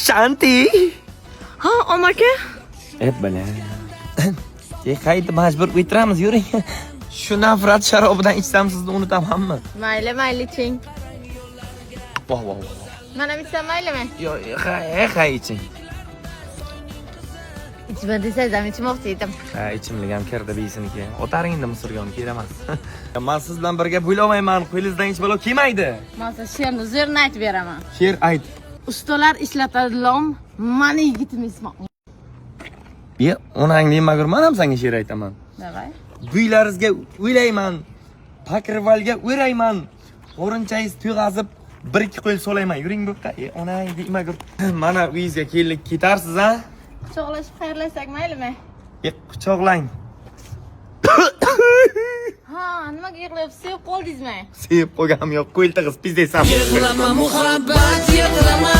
Shanti. Ha, omaka? Bilan. Qayta majbur o'tiramiz, yuring. Shu nafrat sharobidan ichsam sizni unutamanmi? Mayli, iching. Voh. Mana ichsam maylimi? Yo'q, iching. Ichma desangiz ham ichmoqchi edim. Ichimlik ham kirdi beysiniki. Otaringni musurgoni kerak emas. Men siz bilan birga bo'lmayman. Qo'lingizdan hech balo kelmaydi. Masa she'rni zo'rni aytib beraman. She'r ayt. Ustalar ishlatadigan mani yigitim ismoq. Onang nima men ham senga she'r aytaman. Davay. Guylaringizga o'ylayman. Pakirvalga o'rayman. O'rinchangiz to'g'azib bir ikki qo'l solayman. Yuring bu yoqqa. Onang nima gur. Mana uyingizga keldik, ketarsiz, ha? Quchoqlashib xayrlashsak maylimi? Quchoqlang. Ha, nimaga yig'layapsiz? Sevib qoldingizmi? Sevib qo'yganim yo'q, qo'l tig'iz pizdaysan. Yig'lama muhabbat, yig'lama